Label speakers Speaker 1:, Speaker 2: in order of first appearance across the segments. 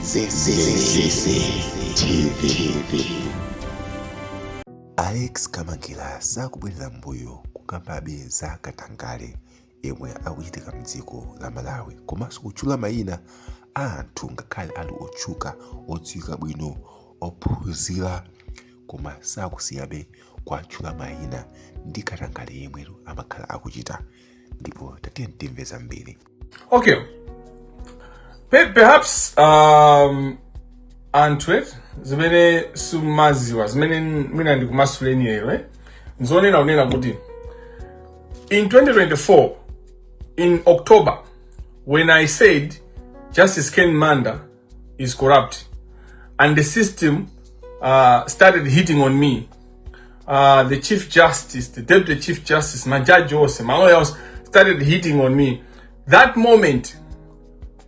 Speaker 1: TV. Alex Kamangila sakubwelera mbuyo kukambabe za katangale yemwe akuchitika mdziko la Malawi komanso kutchula mayina a anthu ngakhale ali otchuka odziwika bwino ophunzira koma sakusiyabe kwatchula mayina ndi katangale yemweyo amakhala akuchita ndipo tatiye timve zambiri.
Speaker 2: Okay, perhaps antwet zimene sumaziwa zimene mina ndikumasuleni lero nzonena unena kuti in 2024 in October when I said Justice Ken Manda is corrupt and the system started hitting on me, the Chief Justice, the Deputy Chief Justice, my judge also, my lawyers started hitting on me. That moment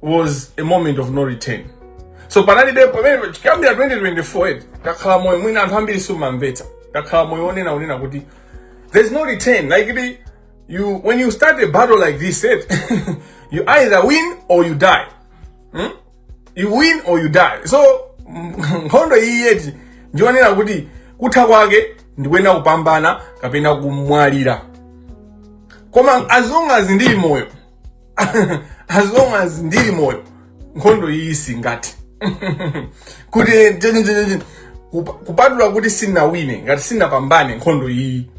Speaker 2: was a moment of no return. So panali de pamene chikamira 2024 takhala moyo mwina anthu ambiri sumamvetsa takhala moyo onena unena kuti there's no return. Like when you start a battle like this, you either win or you die. You win or you die. So nkhondo iyi yeti ndionena kuti kutha kwake ndikwena kupambana kapena kumwalira. Koma as long as ndili moyo as long as ndili moyo nkhondo iyi singati kuti kupatula kuti sina wine ngati sina pambane nkhondo iyi.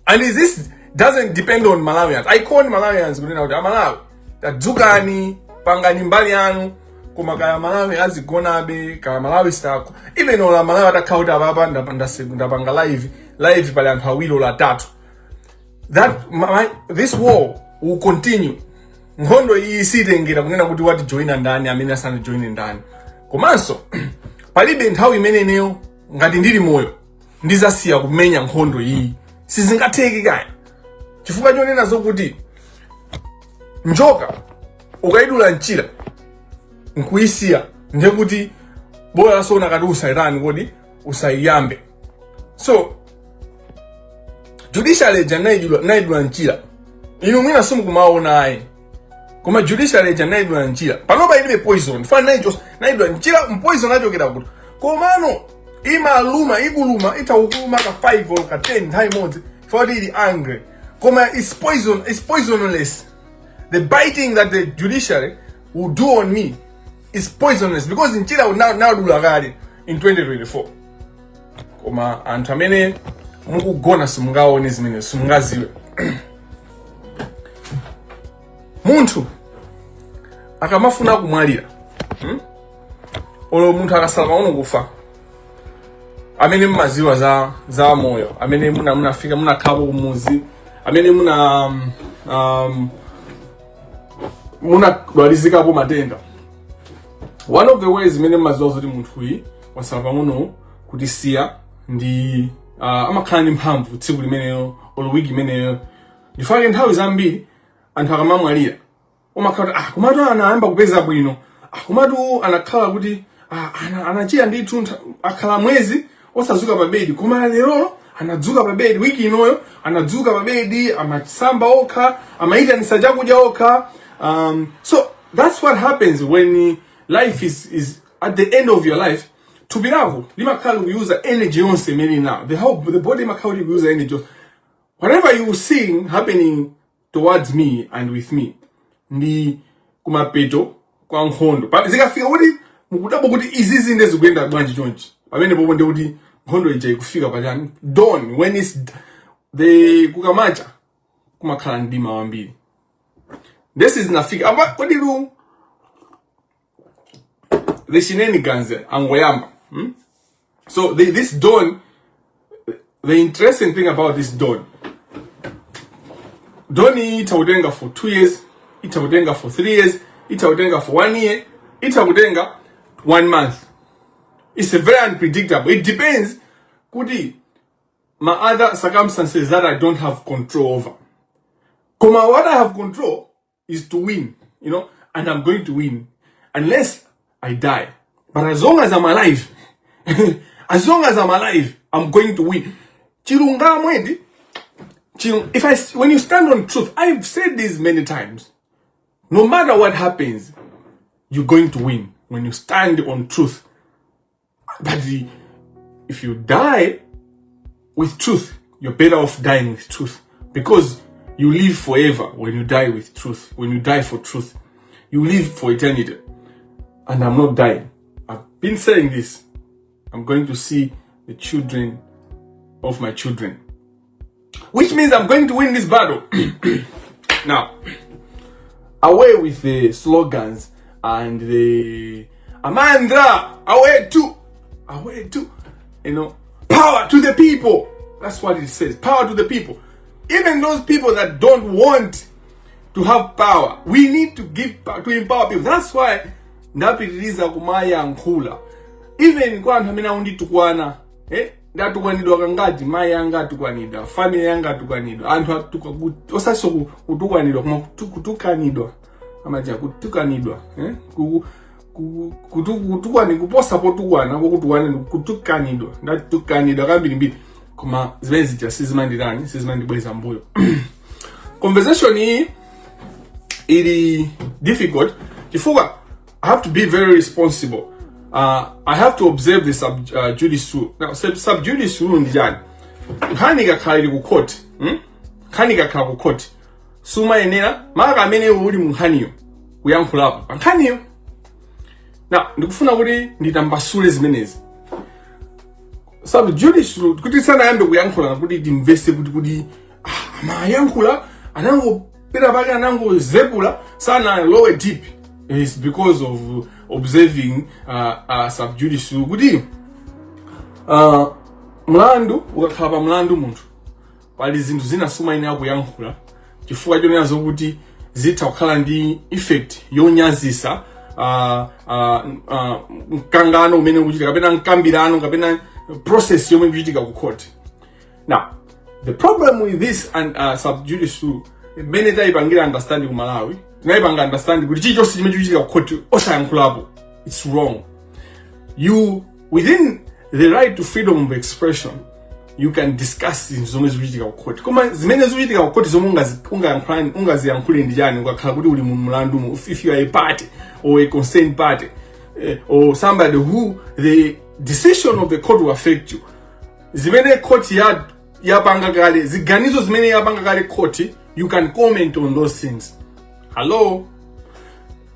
Speaker 2: And this doesn't depend on Malawians. I call Malawians kunena kuti amalawi tadzukani pangani mbali yanu koma kaya Malawi azigonabe kaya Malawi stako even ola Malawi atakauta ababa ndapanga live pali anthu awiri ola atatu. This war will continue. Nkhondo iyi sitengera kunena kuti wati joina ndani amene asana join ndani. Komanso palibe nthawi imeneyo ngati ndili moyo ndizasiya kumenya nkhondo iyi. Sizingatheki kaya. Chifukwa chonena zokuti njoka ukaidula nchira nkuyisiya ndiye kuti bola sona kati usairani kodi usayambe. So judicial age naidula nchira inu mwina simukumaona ayi koma judicial age naidula nchira panopa ilibe poison fana naidula nchira mpoison achokera kuti komano imaluma ikuluma itakuluma ka 5 or ka 10 nthawi imodzi for ili angry koma it's poisonless. The biting that the judiciary will do on me is poisonous because nchira now dula kale in 2024 koma anthu amene mukugona simungaone zimene simungaziwe. Munthu akamafuna kumwalira olo munthu akasala maono kufa amene mumaziwa za moyo amene munafika munakhala kumuzi amene munadwalizikapo matenda. One of the ways imene mumaziwa kuti munthu uyi wasala pang'ono kuti siya ndi amakhala ndi mphamvu tsiku limeneyo olo wiki imeneyo ndifake nthawi zambiri anthu akamamwalira umakhala kuti komatu anayamba kupeza bwino komatu anakhala kuti anachira ndithu akhala mwezi osadzuka pa bedi koma lero anadzuka pa bedi wiki inoyo anadzuka pa bedi amasamba okha amayitanisa chakudya okha. So that's what happens when life is at the end of your life. Tubiravu limakhala kuyuza energy yonse imene now the body makhala kuyuza energy. Whatever you see happening towards me and with me ndi kumapeto kwa nkhondo but zikafika kuti mukudabo kuti izi zinde zikuyenda bwanji chonchi pamene popo ndi kuti nkhondo ija ikufika pachani dawn when it's the kukamacha kumakhala ndima wambiri. This is nafika apa kodi lu the shenanigans angoyamba. So this dawn, the interesting thing about this dawn itawutenga for 2 years, itawutenga for 3 years, itawutenga for 1 year, itawutenga 1 month. It's very unpredictable. It depends kuti my other circumstances that I don't have control over. Koma what I have control is to win, and I'm going to win unless I die. But as long as I'm alive, I'm going to win. Chilungamo when you stand on truth, I've said this many times. No matter what happens, you're going to win. when you stand on truth. But if you die with truth, you're better off dying with truth, because you live forever when you die with truth. When you die for truth, you live for eternity. And I'm not dying. I've been saying this. I'm going to see the children of my children, which means I'm going to win this battle. Now, away with the slogans and the Amandra, away to, power to the people. That's what it says, power to the people. Even those people that don't want to have power, we need to give power, to empower people. That's why ndapitiriza kumaya nkula. Even kwa anthu amene unditukwana, ndatukwanidwa kangati, mai anga atukwanidwa, family yanga atukwanidwa, anthu atukakuti, osaso kutukwanidwa, kuma kutukanidwa, amaja kutukanidwa, kutukwanidwa, kuposa potukwana, kutukanidwa, ndatukanidwa kambirimbiri, kuma zimene zija sizimandibweza mbuyo. Conversation hii ili difficult, chifukwa I have to be very responsible. I have to observe the sub-judice rule. Now, sub-judice rule ndi jani. Khani kakhalili ku court. Khani kakhala ku court. Suma yenera, maka amene uli munkhaniyo. Kuyankhulapo. Nkhaniyo. Now, ndikufuna kuti nditambasule zimenezi. Sub-judice rule, kuti sana yambe kuyankhula kuti ndimvese kuti amayankhula, anango pera pake anango zebula, sana lower deep. Is because of observing sub-judice rule. Kuti mlandu ukakhala mlandu munthu pali zinthu zina suma ine akuyankhula chifukwa chonenazo kuti zitha kukhala ndi effect yonyazisa mkangano umene ukuchitika kapena mkambirano kapena process yomwe ikuchitika ku court. Now, the problem with this and sub-judice rule, mene taipangira understand ku Malawi, naipanga understand kuti chichonse chimene chikuchitika ku court osayankhulapo, it's wrong. You, within the right to freedom of expression, you can discuss zinthu zomwe zikuchitika ku court. Koma zimene zikuchitika ku court zomwe ungaziyankhule ndi chani, ukakhala kuti uli mlandu, if you are a party or a concerned party, or somebody who the decision of the court will affect you. Zimene court yapanga kale, ziganizo zimene yapanga kale court, you can comment on those things. Hello?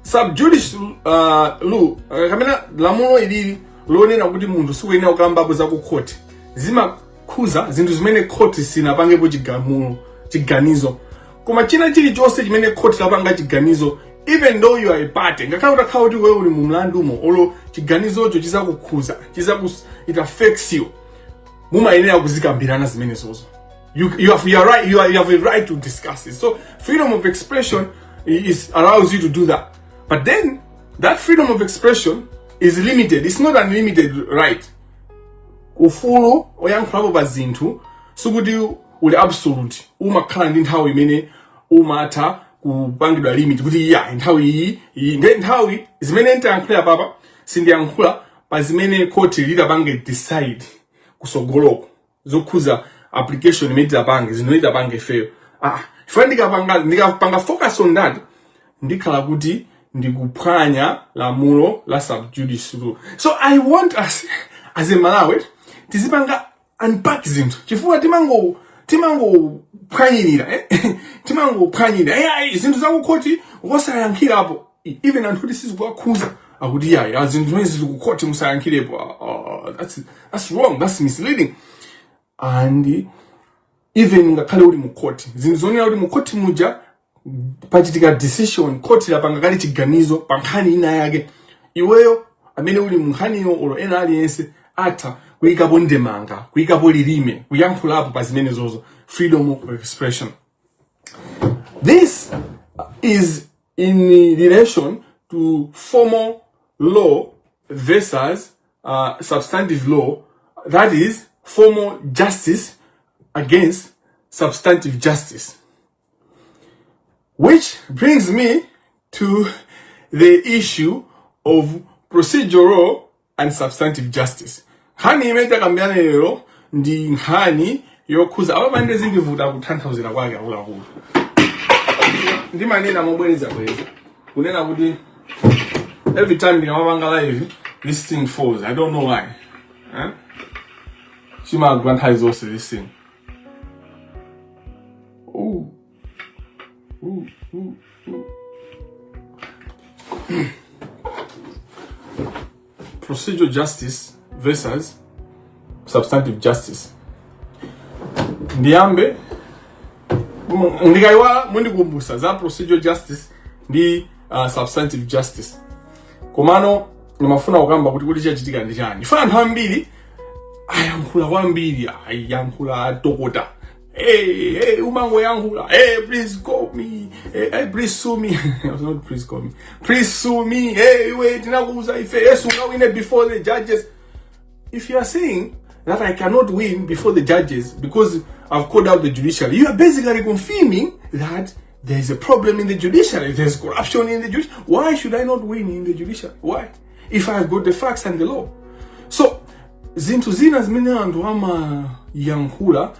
Speaker 2: Sub-judice law, kamena lamulo ilili lonena kuti munthu sikuyenera kukamba za ku court. Zimakhuza zinthu zimene court sinapangepo chiganizo. Koma china chilichonse chimene court lapanga chiganizo, even though you are a party, ngakhala utakhala kuti wewe uli mumlandumo, olo chiganizocho chizakukhuza, it affects you. Mumayenera kuzikambirana zimene zozo. You have a right to discuss it. So freedom of expression allows you to do that. But then that freedom of expression is limited. It's not unlimited right. Ufulu oyankhulapo pa zinthu sukuti uli absolute. Umakhala ndi nthawi imene umatha kupangidwa limit kuti nthawi iyi nthawi zimene ntayankhula papa sindiyankhula pa zimene court lidapange decide kusogoloko zokhuza application imene tapange zino itapange fail. If ndikapanga focus on that, ndikhala kuti ndikuphwanya lamulo la sub-judice rule. So I want us as a Malawi tizipanga unpack zinthu chifukwa timangophwanyirira zinthu zakukoti wosayankhirapo, even anthu kuti sizikuwakhuza akuti zinthu zimene zili kukoti musayankhirepo. That's wrong, that's misleading. And even ngakhale uli mu court, zinthu zonena kuti mu court muja pachitika decision, court lapanga kale chiganizo pa nkhani ina yake, iweyo amene uli mu nkhaniyo olo ena aliyense atha kuyikapo ndemanga, kuyikapo lilime, kuyankhulapo pa zimene zozo, freedom of expression. This is in relation to formal law versus substantive law, that is formal justice against substantive justice. Which brings me to the issue of procedural and substantive justice. Hani imeta kambiana lero ndi nkhani yokhuza abamande zindivuta kutanthauzira kwake akuluakulu. Ndi manena mobwereza kunena kuti Every time the Amabanga live, this thing falls. I don't know why. Huh? Shima Grant is also this thing. Ooh. Ooh, ooh, ooh. Procedural justice versus substantive justice. Ndiambe ndikaiwa mundi kumbusa za procedural justice ndi substantive justice. Komano nimafuna kukamba kuti chachitika ndi chani. Fana anthu ambiri ayankhula kwambiri ayankhula tokota. Hey, umango yankhula. Hey, please call me. Hey, please sue me. Not please call me. Please sue me. Hey, wait, nakuza ife. Yes, we win it before the judges. If you are saying that I cannot win before the judges because I've called out the judiciary, you are basically confirming that there is a problem in the judiciary. There's corruption in the judiciary. Why should I not win in the judiciary? Why? If I've got the facts and the law. So, zinthu zina zimene anthu amayankhula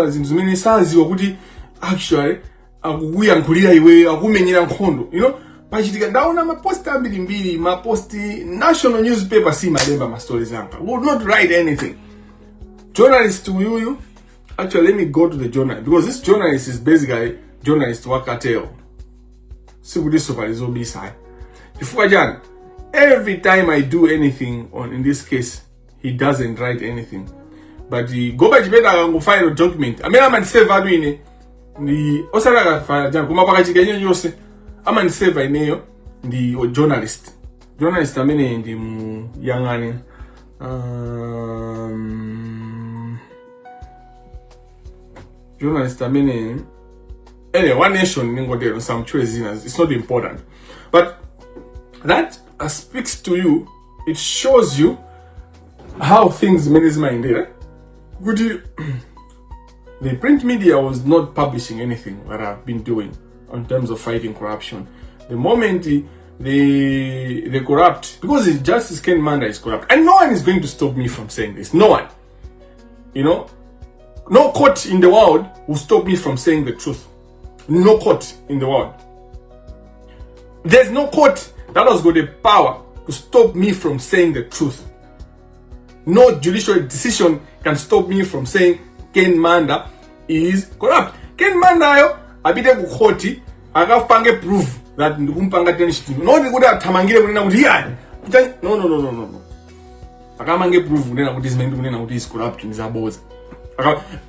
Speaker 2: zimene saziwa kuti actually akukuyankhulira iwe akumenyera nkhondo. You know, pachitika ndaona maposti ambirimbiri, maposti national newspaper si malemba ma stories anga. Would not write anything. Journalist uyuyu, actually let me go to the journalist because this journalist is basically journalist wa cartel. Sikuti supervisor bisai. Chifukwa jani, every time I do anything in this case, he doesn't write anything. But the go back to file a document. I mean, I'm save ine the osala file jana kuma pakachika nyo yose. I'm save ine the journalist. Journalist amene ndi yangani journalist amene anyway, One Nation ningodero some choices. It's not important. But that speaks to you. It shows you how things manage my idea. The print media was not publishing anything that I've been doing in terms of fighting corruption. The moment they corrupt, because the Justice Ken Manda is corrupt, and no one is going to stop me from saying this. No one. You know, no court in the world will stop me from saying the truth. No court in the world. There's no court that has got the power to stop me from saying the truth. No judicial decision can stop me from saying Ken Manda is corrupt. Ken Manda yo abite ku court akapange proof that ndikumpanga tension. No ndikuti athamangire kunena kuti yani. No. Akamange proof kunena kuti zimene kunena kuti is corrupt is aboza.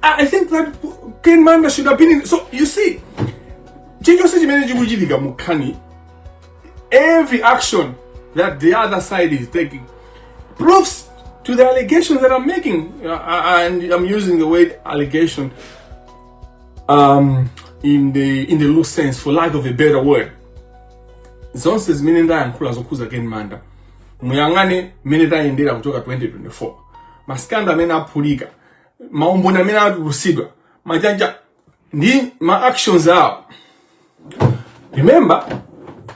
Speaker 2: I think that Ken Manda should have been in. So you see, every action that the other side is taking proves to the allegations that I'm making, and I'm using the word allegation in the loose sense, for lack of a better word. Zonse minenda yankula zokuza Ken Manda muyangane minenda yendera kutoka 2024 maskanda mena apulika maombona mena aturusidwa majanja ndi ma actions are. Remember,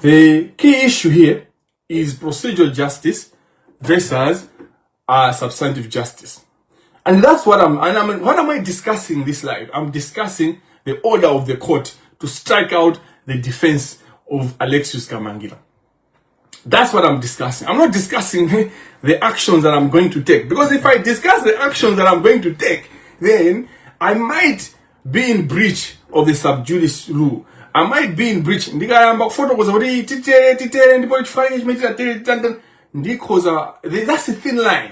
Speaker 2: the key issue here is procedural justice versus substantive justice. And that's what what am I discussing this live? I'm discussing the order of the court to strike out the defense of Alexius Kamangila. That's what I'm discussing. I'm not discussing the actions that I'm going to take. Because if I discuss the actions that I'm going to take, then I might be in breach of the sub judice rule. I might be in breach. That's a thin line.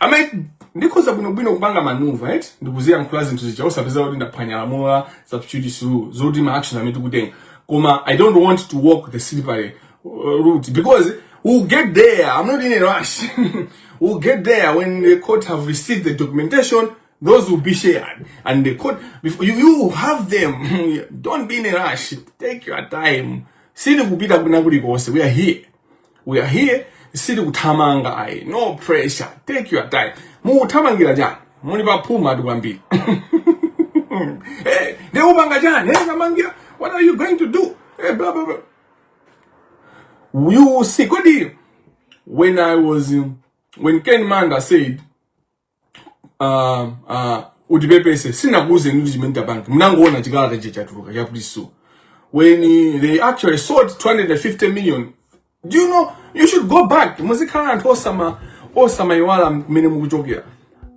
Speaker 2: I might because I'm going to bang a maneuver, right? The museum class into the house of the Panyamora, sub judice rule, Zodima action I made to good. I don't want to walk the slippery route because we'll get there. I'm not in a rush. We'll get there when the court have received the documentation. Those will be shared, and the court before you have them. Don't be in a rush. Take your time. See the kubita kunaguri kose. We are here. We are here. See the kutamanga. No pressure. Take your time. Mu tamangira jan. Muni ba puma duambi. Hey, ne ubanga jan. Hey, tamangira. What are you going to do? Hey, blah blah blah. You will see. When Ken Manda said, Udipepe said, "Sinaguze Ndijimenta Bank." Mnangoona chigala chachaturuka ya police. When they actually sold 250 million Do you know? You should go back. Muzikala and Osama Iwala mene mukuchokera.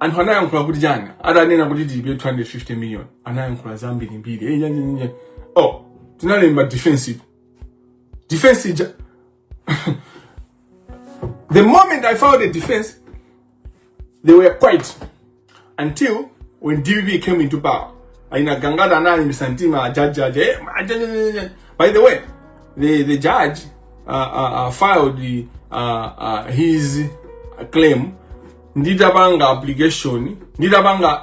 Speaker 2: And hanayo nkula kuti jani. Ada nena kuti dibe 250 million. Anayo nkula zambi nimbili. Oh, tunalemba defensive. Defensive. The moment I found a defense, they were quiet. Until when DBB came into power. Aina gangada na imisantima judge. By the way, the judge filed his claim. Ndidabanga application. Ndidabanga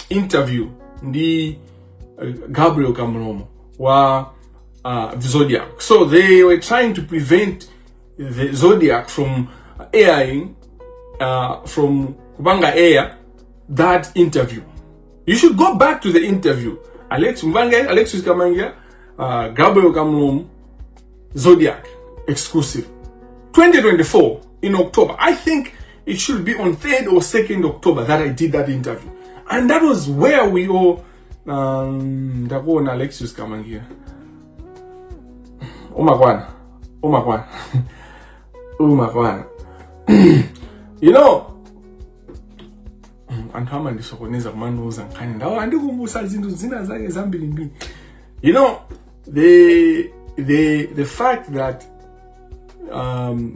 Speaker 2: interview. Ndi Gabriel Kamromo wa Zodiac. So they were trying to prevent the Zodiac from airing from Kubanga Air that interview. You should go back to the interview. Alexis Kamanga, Gabriel Kamromo, Zodiac exclusive. 2024 in October. I think it should be on 3rd or 2nd October that I did that interview. And that was where we all Ndakona Alexis Kamangia. Oh my God. You know, antama ndisokoneza kumanduza nkani ndawo andikumbusa zintu zina zake zambili mbili. You know, the fact that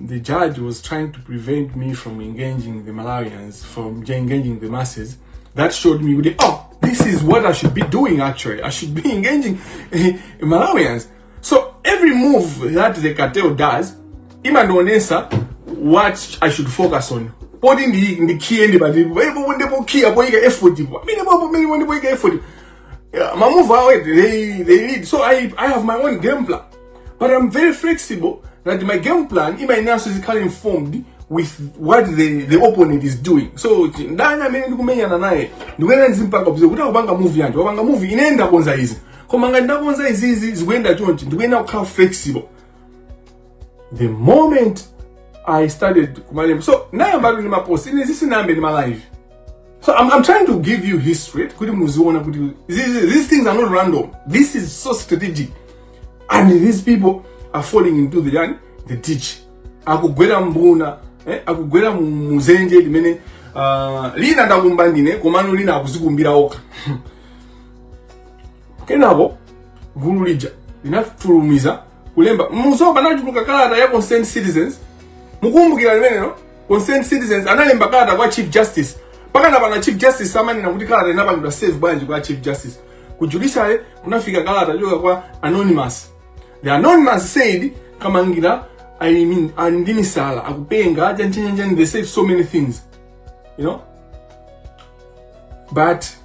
Speaker 2: the judge was trying to prevent me from engaging the Malawians, from engaging the masses, that showed me, oh, this is what I should be doing actually. I should be engaging Malawians. So every move that the cartel does, imandonesa what I should focus on. Putting the key in the body, when they key up, effort. Effort. My move they lead. So I have my own game plan. But I'm very flexible that my game plan, in my analysis, is informed with what the opponent is doing. So ndana mene ndikumenya naye ndikuenda nzimpaka observe kuti akupanga movie yanji wapanga movie inaenda konza izi koma ngati ndakonza izizi zikuenda chonchi ndikuenda kukhala flexible. The moment I started kumalemba, so nayo mbali ni mapost ini zisi nambe ni ma live. So I'm trying to give you history kuti muziona kuti these things are not random. This is so strategic, and these people are falling into the ditch. Akugwera mbuna akugwera muzenje limene lina ndakumbandine komano lina akuzikumbira oka. Kenabo gulu lija linafulumiza kulemba musoka nachuluka kalata ya concerned citizens. Mukumbukira limene no concerned citizens analemba kalata kwa chief justice. Pakana bana chief justice samani na kuti kalata inapangidwa save bwanji kwa chief justice. Kujulisa kunafika kalata yoka kwa anonymous. The anonymous said Kamangira, I mean, Andimisala, Akupenga, Janjan, they say so many things, you know. But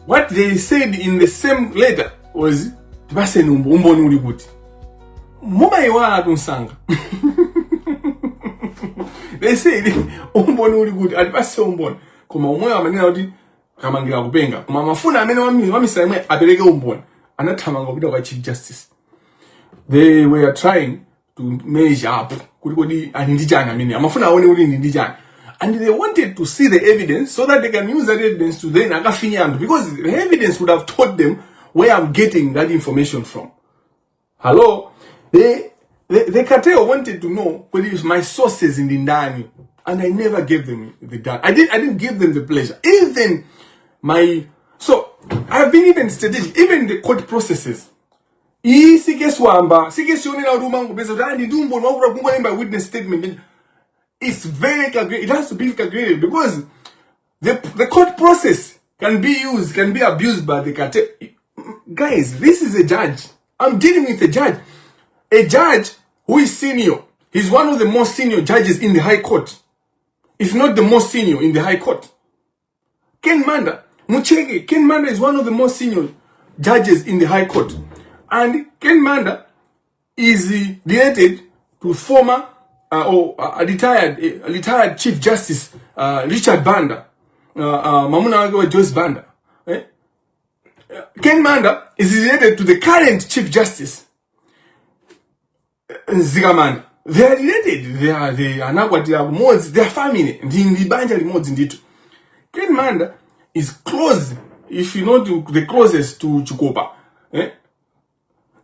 Speaker 2: what they said in the same letter was, Basen umboni ulibuti. Muma iwa atunsanga. They said, umboni ulibuti, advase umboni. Kuma umoya manina uti, Kamangira Akupenga. Kuma mafuna amene wami saimwe, abeleke umboni. Anatamanga upita kwa chief justice. They were trying to measure up and they wanted to see the evidence so that they can use that evidence to then because the evidence would have told them where I'm getting that information from. Hello? The cartel wanted to know what is my sources in the Ndani, and I never gave them the data. I didn't give them the pleasure. Even so I've been even strategic, even the court processes. It's very calculated. It has to be calculated because the court process can be used, can be abused by the cartel. Guys, this is a judge. I'm dealing with a judge. A judge who is senior. He's one of the most senior judges in the High Court. If not the most senior in the High Court. Ken Manda is one of the most senior judges in the High Court. And Ken Manda is related to former retired Chief Justice Richard Banda, Mamuna Joyce Banda. Ken Manda is related to the current Chief Justice Zigamanda. They are related. They are mods. They are family. Ken Manda is close, if you know, the closest to Chukopa.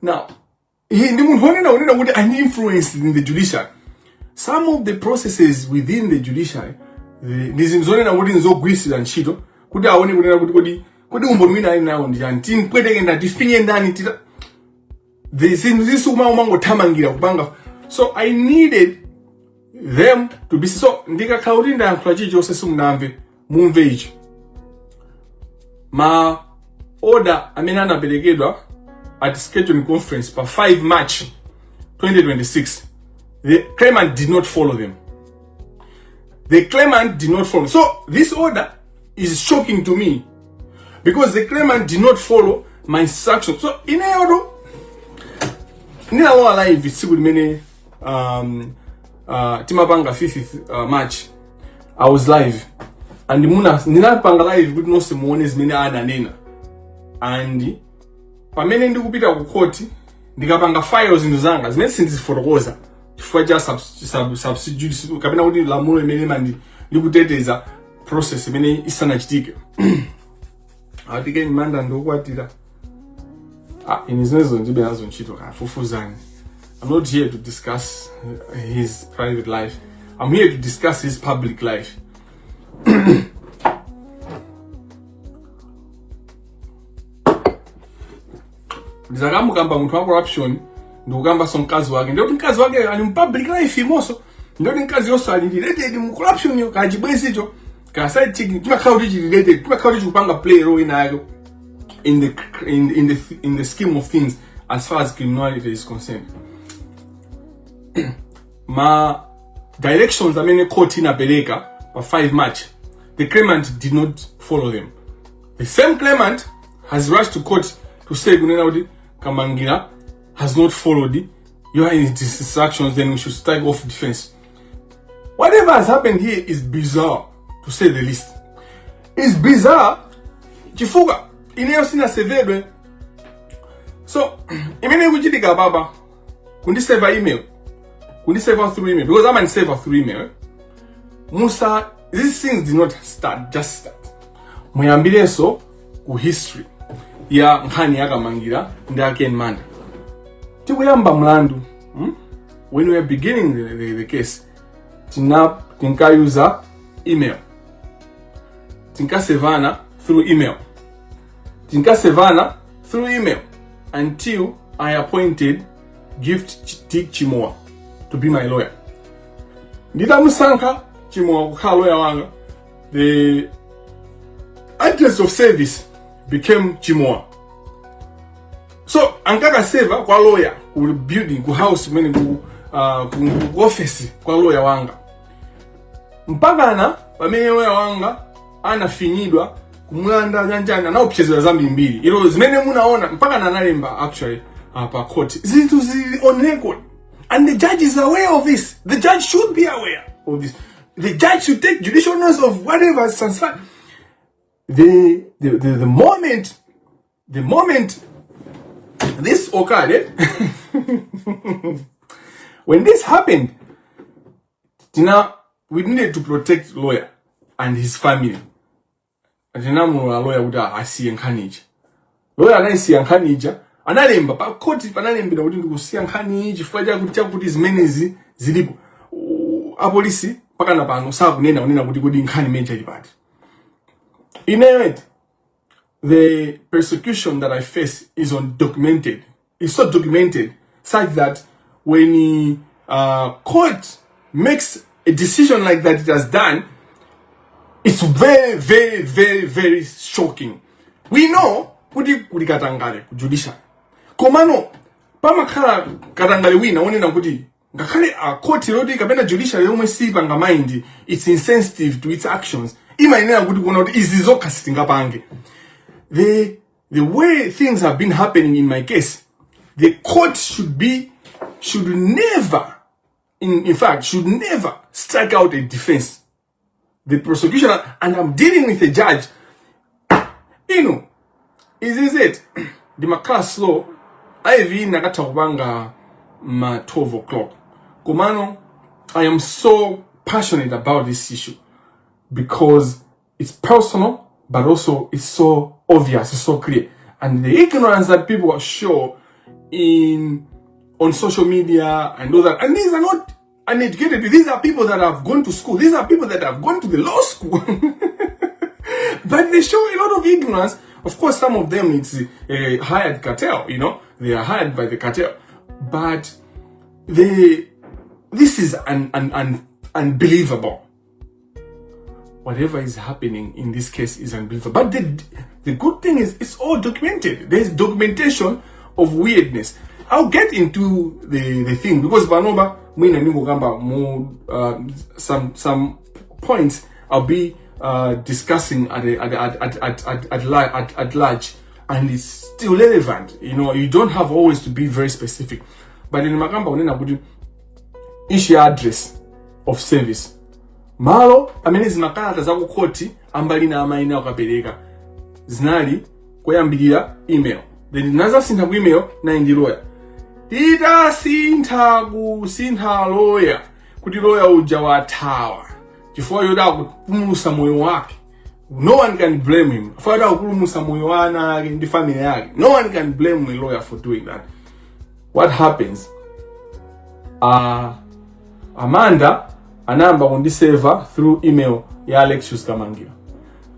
Speaker 2: Now, an influence in the judiciary. Some of the processes within the judiciary, nizimzonena kuti nzogwisira ntchito kuti aone kunena kuti kodi umboni ali nawo ndi yani timpweteke ndati finye ndani tita zisukuma umangothamangira kupanga. So I needed them to be so ndikakhala kuti ndayankhula chilichonse simunamve mumve ichi. Ma order amene anaperekedwa at scheduling conference pa 5 March 2026, the claimant did not follow them. The claimant did not follow. So this order is shocking to me because the claimant did not follow my instructions. So in a order, ninawa live siku limene timapanga 5th March, I was live and ninapanga live kuti nonse muone zimene adanena, and pamene ndikupita ku court ndikapanga files zinthu zanga zimene sindizifotokoza chifukwa cha substitute kapena kuti lamulo imene ndikuteteza process imene isanachitike. Atike nimanda ndokwatira ini zinezo ndibe nazo ntchito kafufuzani. I'm not here to discuss his private life. I'm here to discuss his public life. Ndizakamukamba munthu wa corruption ndikukamba so mkazi wake ndoti mkazi wake ali mu public life imoso ndoti mkazi yonse ali related mu corruption yo kachibwesicho ka side chick timakhala kuti related timakhala kuti kupanga play role inayo in the scheme of things as far as criminality is concerned. Ma directions amene court inapereka pa 5 March, the claimant did not follow them. The same claimant has rushed to court to say kunena kuti Kamangira has not followed your instructions, then we should strike off defense. Whatever has happened here is bizarre, to say the least. It's bizarre. Chifuga ineyo sina sevedwe. So imene kuchitika baba kundiseva email, kundiseva through email because I'm an saver through email. Musa, these things did not just start. Muyambireso ku history ya nkhani ya Kamangira ndi Ken Manda. Tikuyamba mlandu, when we were beginning the case, tinkayuza email. Tinkasevana through email. Tinkasevana through email until I appointed Gift Dick Chimoa to be my lawyer. Nditamusankha Chimoa kukhala lawyer wanga, the address of service became Chimoa. So ankaka seva kwa lawyer ku building ku house mene ku office kwa lawyer wanga. Mpakana pamene lawyer wanga anafinyidwa kumulanda nyanjana na opchezera zambi mbili. Ilo zimene munaona mpakana analemba actually pa court. Zinthu zili on record. And the judge is aware of this. The judge should be aware of this. The judge should take judicial notice of whatever is transpired. The moment this occurred, when this happened, we needed to protect lawyer and his family. Lawyer uda asiye nkanija. Lawyer anayisiya nkanija, analemba pa court panalembera kuti ndikusiya nkanija chifukwa kuti zimenezi zilipo. Apolisi pakana pano sakunena unena kuti kodi nkhani meja lipati. In any way, the persecution that I face is undocumented. It's so documented such that when court makes a decision like that it has done, it's very, very, very, very shocking. We know kuti katangale judicial. Komano pamakhala katangale wina onena kuti ngakhale a court loti kapena judicial yomwe sipanga mind, it's insensitive to its actions. Imainena kuti kuona kuti izizoka sitingapange. The way things have been happening in my case, the court should never strike out a defense. The prosecution, and I'm dealing with a judge. Is it? The class law, I've nakata kubanga ma 12 o'clock. Kumano, I am so passionate about this issue because it's personal, but also it's so obvious, it's so clear. And the ignorance that people are show in on social media and all that. And these are not uneducated. These are people that have gone to school. These are people that have gone to the law school. But they show a lot of ignorance. Of course, some of them, it's a hired cartel, you know. They are hired by the cartel. But this is unbelievable. Whatever is happening in this case is unbelievable. But the good thing is it's all documented. There's documentation of weirdness. I'll get into the thing because Banoba, some points I'll be discussing at large, and it's still relevant. You know, you don't have always to be very specific. But in Magamba, we issue address of service. Malo, amenezi makalata za kukoti ambali na amaina wakapereka. Zinali kuyambilia email. Then naza sintha ku email na indi lawyer. Ita sintha lawyer. Kuti lawyer uja watawa. Chifukwa yoda kupulumusa moyo wake. No one can blame him. For yoda kupulumusa moyo wana ndi family yake. No one can blame a lawyer for doing that. What happens? Amanda anamba kundiseva through email ya Alexius Kamangira.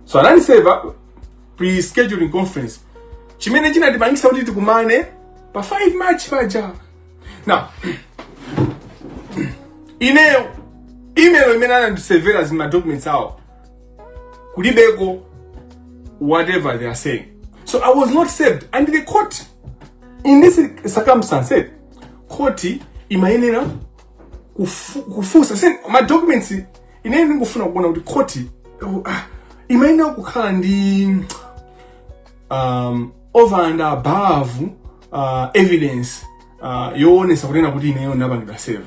Speaker 2: So ananiseva pre-scheduling conference. Chimene china ndipangisa kuti tikumane pa 5 March paja. Now, email imene anandisevera zima documents out. Kulibeko whatever they are saying. So I was not saved, and the court in this circumstance said court imayenera kufusa sen my documents inene ngofuna kuona kuti court imayenera kukhala ndi over and above evidence yoonesa kunena kuti ineyo napangidwa save.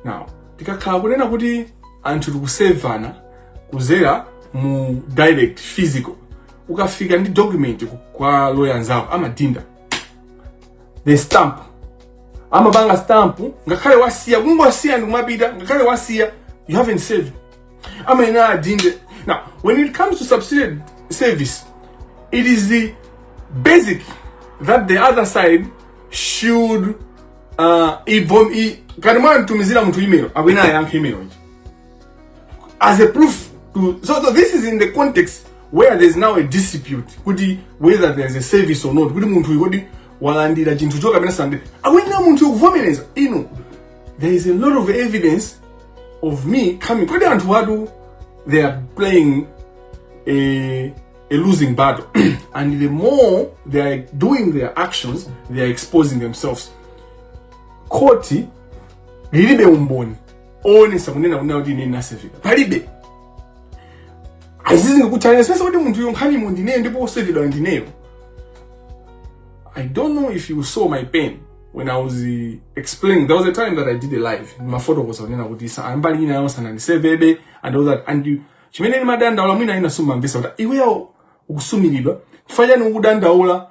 Speaker 2: Now tikakhala kunena kuti anthu tikusevana kuzera mu direct physical ukafika ndi document kwa lawyer nzawo amadinda the stamp amabanga stamp ngakhale wasiya kungwasiya ndikumapita ngakhale wasiya you haven't saved amena adinde. Now when it comes to subsidiary service, it is the basic that the other side should kanimana tumizira mtu email akwena yankhe email as a proof to so this is in the context where there's now a dispute kuti whether there's a service or not kuti muntu yodi walandira chintu choka pena sande akwena muntu yokuvomereza there is a lot of evidence of me coming kuti anthu wadu they are playing a losing battle and the more they are doing their actions they are exposing themselves. Koti lilibe umboni onesa kunena kuti ine nasevika palibe azizi ngikuchanya sasa kuti muntu yonkhani mu ndineyo ndipo osevidwa ndineyo. I don't know if you saw my pain when I was explaining. There was a time that I did a live. My photo was on kuti ambali ina yonse nanisevebe and all that, and you chimene ni madandaula mwina ina suma mbesa kuti iweyo ukusumilidwa chifanya ni ukudandaula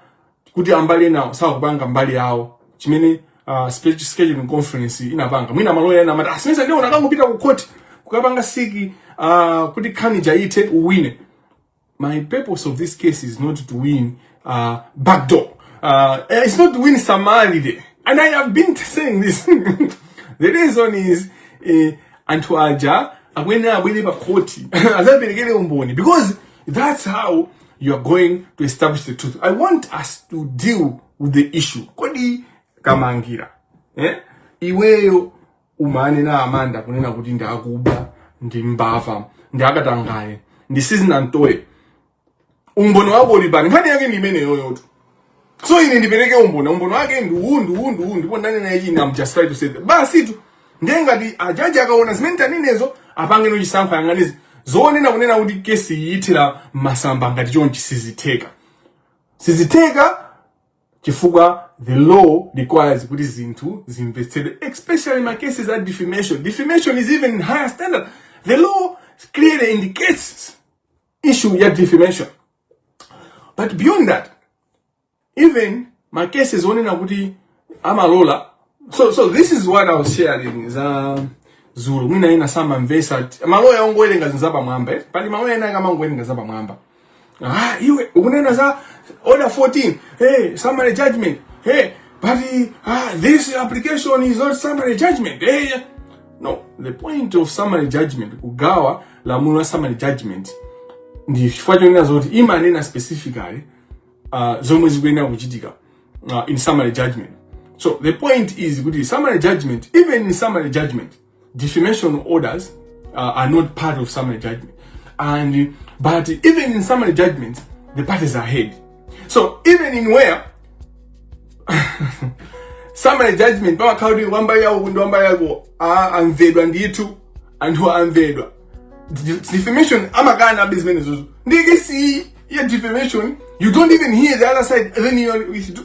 Speaker 2: kuti ambali nawo sawa kubanga mbali yawo chimene scheduling conference inapanga mwina maloya ena mata asimesa ndio nakangopita ku court kukapanga siki kuti kanija ite uwine. My purpose of this case is not to win backdoor. It's not to win Somali. And I have been saying this. The reason is antu aja akwena abwele bakoti azabelekele umboni, because that's how you are going to establish the truth. I want us to deal with the issue. Kodi Kamangira iweyo umane na Amanda kunena kuti ndakuba ndimbava ndakatangale ndisizina ntoye umbono wako ulibani ngani yake ndimene yoyoto. So ine ndipereke umbono wake ndu ndipo ndane na yini, I'm just trying to say that basi tu ngengati ajaji akaona zimenta ninezo apange no chisankho yanganizi zoonena kunena kuti kesi yitira masamba ngati chonchi siziteka chifukwa the law requires kuti zinthu zinvested, especially in my cases at defamation is even higher standard. The law clearly indicates issue ya defamation. But beyond that, even my cases only na kuti amalola. So this is what I was sharing. Zulu mina ina sama mvesa maloya ongoelenga zinzaba mwamba pali maloya ina kama ongoelenga zaba mwamba iwe unena za order 14 summary judgment but this application is not summary judgment. No, the point of summary judgment, kugawa la muna summary judgment, ndi chifukwa zoti imanena specifically zomwe zikuyenera kuchitika in summary judgment. So the point is kuti summary judgment, even in summary judgment, defamation orders are not part of summary judgment. But even in summary judgments, the parties are heard. So even in where summary judgment pama kaudi wamba yawo kundi wamba yako amvedwa nditu anthu amvedwa defamation amakana business zuzu ndike si ya defamation you don't even hear the other side then you do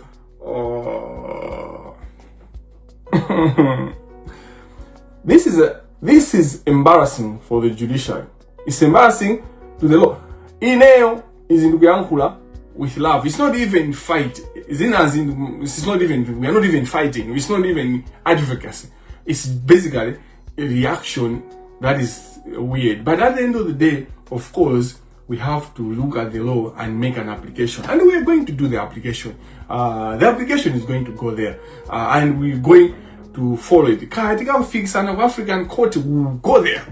Speaker 2: this is embarrassing for the judiciary. It's embarrassing to the law. Ineo is in Guyankula with love. It's not even fight. It's not even, we are not even fighting. It's not even advocacy. It's basically a reaction that is weird. But at the end of the day, of course, we have to look at the law and make an application. And we are going to do the application. The application is going to go there. And we're going to follow it. I think I'll fix an African court will go there.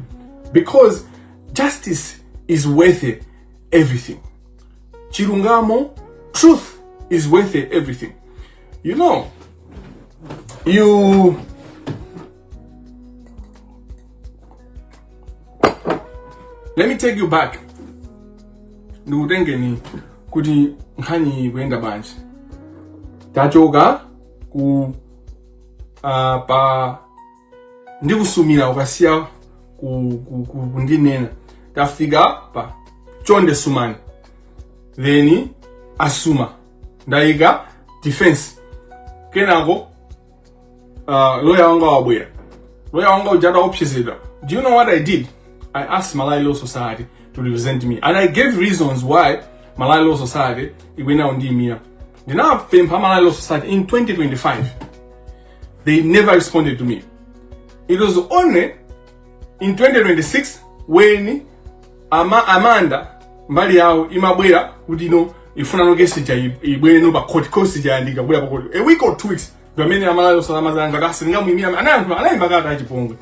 Speaker 2: Because justice is worth everything. Chilungamo, truth is worth everything. You know, let me take you back. Ndutengeni kuti nkhani kuenda banje. Tachoka ku pa ndikusumira ukasiya kundinena. Tafika pa chonde sumani. Then asuma. Ndaiga defense. Kenako lawyer wanga wabwera. Lawyer wanga ujada opchizidwa. Do you know what I did? I asked Malay Law Society to represent me. And I gave reasons why Malay Law Society went on the Then I came to Malay Law Society in 2025. They never responded to me. It was only in 2026 when Amanda mbali yao imabwera kuti no ifuna no gesi ja ibwere no ba court course ja ndika bwera ba court a week or 2 weeks bamene Amala salama zanga kasinga mwimira anayankhula kata achipongwe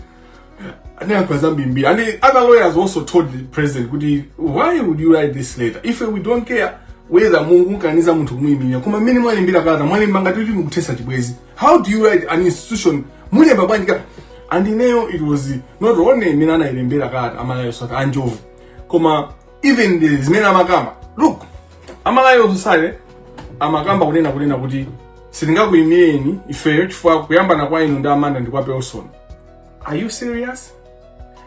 Speaker 2: anayankhula zambiri and the other lawyers also told the president kuti why would you write this letter if we don't care whether mungu kaniza munthu kumwimira koma mmene mwalimbira kata mwalimbanga kuti mukutesa chibwezi how do you write an institution mule babandika and ineyo it was not only mina ilembera kata Amala Society anjovu koma even the zimena makamba look Amala Society amakamba kunena kuti sitingakuyimiyeni ife chifukwa kuyamba na kwa inu nda Amanda ndikwape osoni. Are you serious?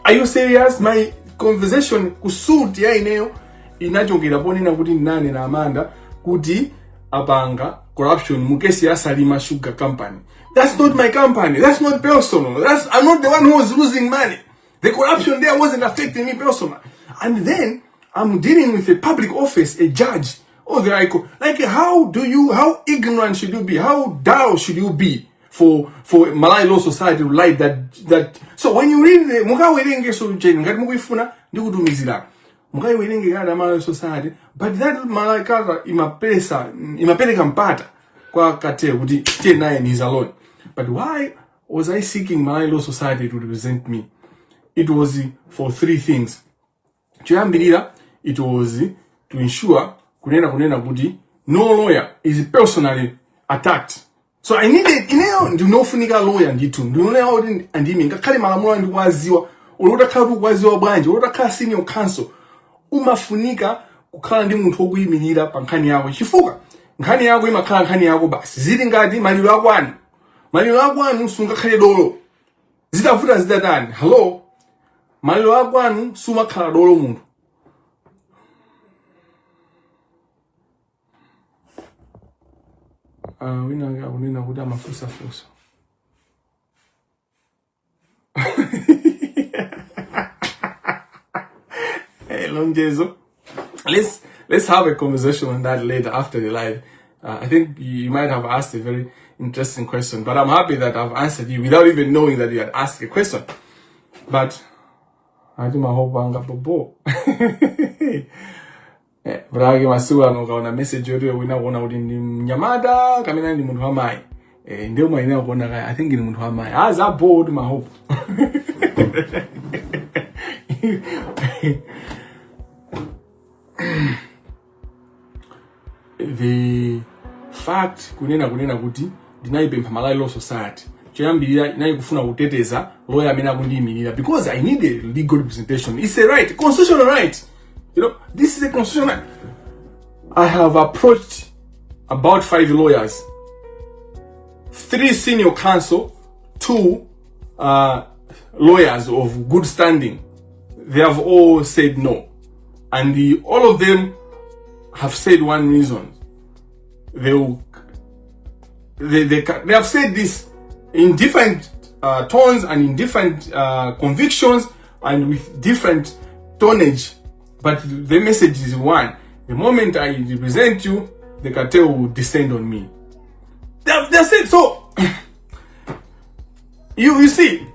Speaker 2: Are you serious? My conversation kusuti ya ineyo inachongera ponena kuti nane na Amanda kuti apanga corruption mukesi ya Salima Sugar Company. That's not my company. That's not personal. I'm not the one who was losing money. The corruption there wasn't affecting me personally. And then I'm dealing with a public office, a judge. Oh, the icon. Like, how ignorant should you be? How dull should you be for Malay Law Society to like that? So when you read the Muka Werenge so Jen, Gat Mugifuna, do Mizila. Muka Werenge got a Malay Society, but that Malay Kata imapele kampata kwa kate udi 10 is alone. But why was I seeking Malay Law Society to represent me? It was for 3 things. It was to ensure kunena kuti no lawyer is personally attacked. So I needed ndinofunika lawyer nditu ndinoona kuti andimi ngakhale malamulo ndikwaziwa olodakhala kukwaziwa bwanje olodakhala senior counsel umafunika kukhala ndi munthu wokuyimirira pa nkhani yako chifukwa nkhani yako imakhala nkhani yako basi zili ngati maliro akwanu sungakhale dolo zitavuta zitatani hello maliro akwanu sumakhala dolo munthu. Wina kuda mafusa. Hey, Longezo. Let's have a conversation on that later after the live. I think you might have asked a very interesting question, but I'm happy that I've answered you without even knowing that you had asked a question. But I do my whole banga bobo. Bragi masuwa no kaona message yote wina wona udi ni mnyamada kamina ni muntu wa mai ndio maana kuona kaya I think ni mtu ambaye as a board my hope. The fact kunena kuti ndinayipempha Malawi Law Society choyambirira inayi kufuna kuteteza lawyer amene akundiyimirira because I need a legal representation. It's a right, constitutional right. You know, this is a constitutional right. I have approached about 5 lawyers, 3 senior counsel, 2 lawyers of good standing. They have all said no, and all of them have said one reason. They have said this in different tones and in different convictions and with different tonnage, but the message is one. The moment I represent you, the cartel will descend on me. They said so. You see,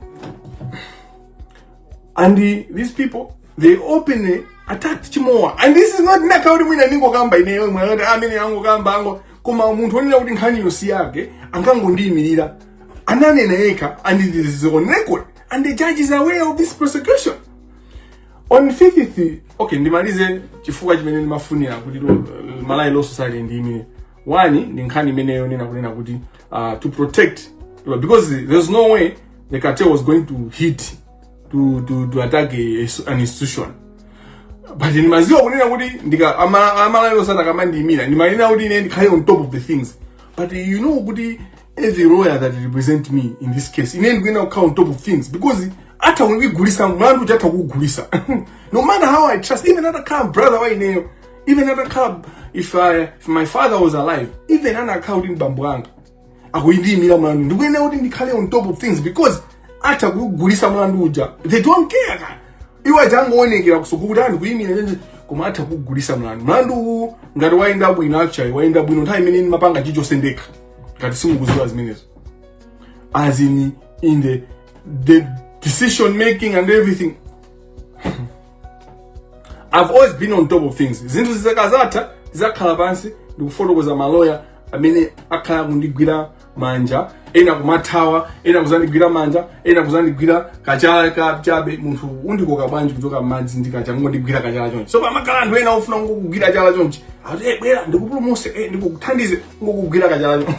Speaker 2: and these people, they openly attacked Chimoa, and this is not nakauri mwina ningo kamba ineyo mwende amene yango kamba ango kuma umuntu onina kuti nkhani yosi yake angango ndiyimirira ananena eka, and it is on record, and the judge is aware of this prosecution. On 50th, okay, ndimalize chifukwa chimene ndimafunira kuti Malawi Law Society ndimi wani ndi nkhani imene yonena kunena kuti to protect, because there's no way the cartel was going to hit to attack an institution. But ndimaziwa kunena kuti ndika Malawi Law Society kama ndimira ndimanena kuti ine ndikhale on top of the things. But you know kuti every lawyer that represent me in this case ine ndikuena kukhala on top of things, because ata wigulisa mlandu chata kugulisa. No matter how I trust, even another car brother wa ineyo, even another car, if my father was alive, even another car udin bambwanga akuyindimira mlandu ndikuena kuti ndikhale on top of things, because ata kugulisa mlandu uja they don't care ka iwa jango onekera kusukuda ndikuyimira nje koma ata kugulisa mlandu ngati waenda bwino, actually waenda bwino nthawi imene mapanga chicho sendeka ngati simukuziwa zimenezo, as in the decision making and everything. I've always been on top of things. Zinthu zizakazata zizakhala pansi ndikufotokoza maloya amene akhala kundigwira manja, ena kumathawa, ena kuzandigwira manja, ena kuzandigwira kachala kachabe, munthu undikoka bwanji kuchoka madzi ndikacha ngondigwira kachala chonchi. So pamakhala anthu ena ofuna ngokugwira chala chonchi, ati bwera ndikupulumuse, ndikuthandize ngokugwira kachala chonchi.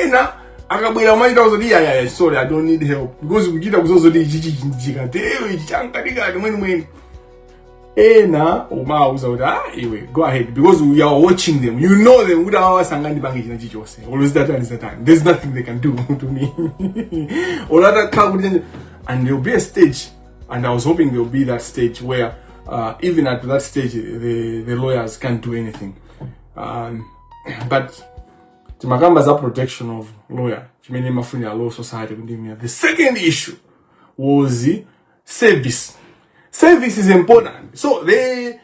Speaker 2: Ena akabwera umaita uzoti ya sorry I don't need help, because kuchita kuzozoti chichijika tewe chankadikati mweni ena umauza kuti iwe go ahead, because we are watching them, you know them kuti awasangani bangi china chichose always that is the time, there's nothing they can do to me. Or that kuti, and there'll be a stage, and I was hoping there'll be that stage where even at that stage the lawyers can't do anything, but Timakamba za protection of lawyer. Chimene mafuni ya Law Society kundimia. The second issue was the service. Service is important. So the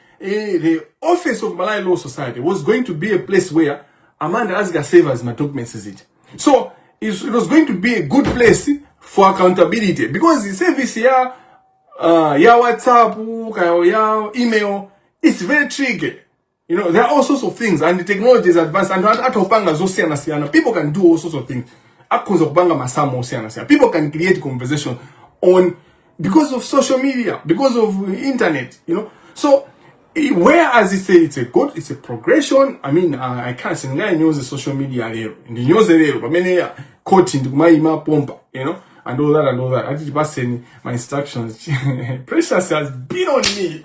Speaker 2: office of Malawi Law Society was going to be a place where Amanda Asga Savers my documents is it. So it was going to be a good place for accountability, because the service ya WhatsApp, ya email, it's very tricky. You know, there are all sorts of things, and the technology is advanced, and people can do all sorts of things. People can create conversation on, because of social media, because of internet, you know. So, whereas it's a progression, I mean, I can't say, I use the social media, in the news, but many coaching, you know, and all that. I did pass my instructions. Precious has been on me.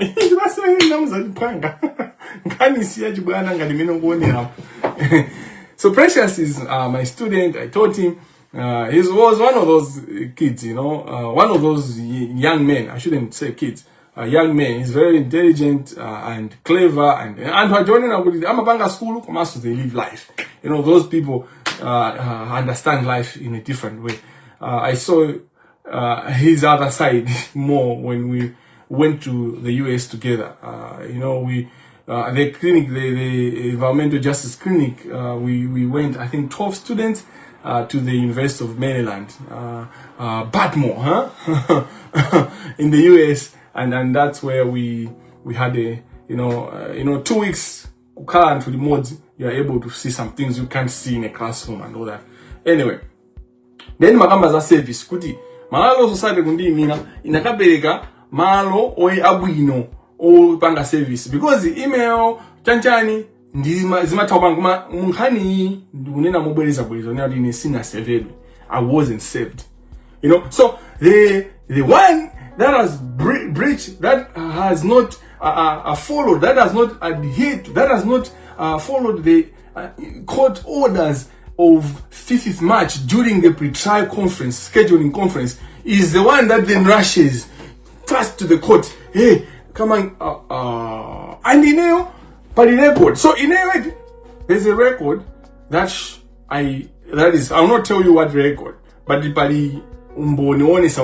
Speaker 2: So Precious is my student. I taught him. He was one of those kids, you know, one of those young men. I shouldn't say kids. Young men. He's very intelligent and clever, and joining I'm a banga school. They live life. You know, those people understand life in a different way. I saw his other side more when we went to the US together. You know, the clinic, the environmental justice clinic, we went, I think 12 students to the University of Maryland, Baltimore, in the US, and that's where we had a 2 weeks kukhala anthu limodzi, you are able to see some things you can't see in a classroom and all that. Anyway, then makamba za service kuti Malawi Society kundiyimira inakapereka malo abwino opanga service because email chanchani zimathawa kuma munkhani ndikunena mobwereza nena kuti ine sinasevedwe. I wasn't saved, you know. So the one that has breached, that has not followed, that has not adhered, that has not followed the court orders of 5th March during the pre-trial conference, scheduling conference, is the one that then rushes fast to the court. Hey, come on, and in but the record. So in a there's a record that I'll not tell you what record, but the pali umboni one is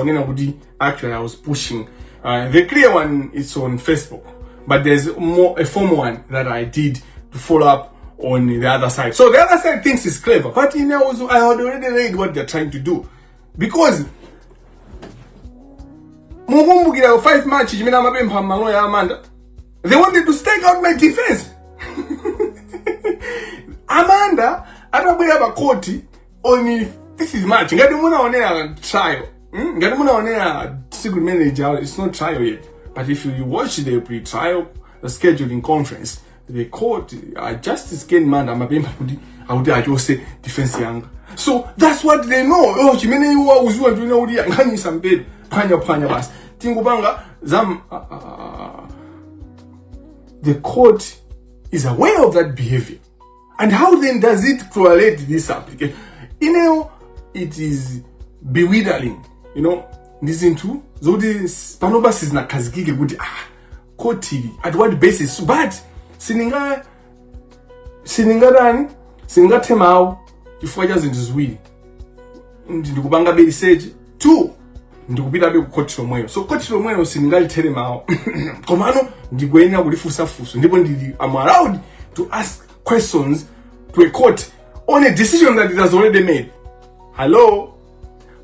Speaker 2: actually I was pushing. The clear one is on Facebook, but there's a formal one that I did to follow up on the other side. So the other side thinks it's clever, but I had already read what they're trying to do, because Mugumbukira 5 March Amanda, they wanted to stake out my defense. Amanda, I don't have a court on this is March. Ngati muna onea trial. Ngati muna onea secret manager, it's not trial yet. But if you watch the pre-trial, the scheduling conference, the court, Justice Ken Manda, Mabemba Pudi, I would just say defense young. So that's what they know. Oh, Chimene Uwa Uzua to know the Angani Sampe, Panya Bas. Tingubanga, Zam, the court is aware of that behavior. And how then does it correlate this application? You know, it is bewildering. You know, listen to Zodi Panobas is not Kaziki good court TV. At what basis? But Sininga Temau, you fires into Zwili. Ndikubanga Bedi Sage, 2. Ndikubida be coach Romoyo. So coach Romoyo Siningal Telemao. Komano, Ndiguena Ulifusa Fusu. I'm allowed to ask questions to a court on a decision that it has already made. Hello?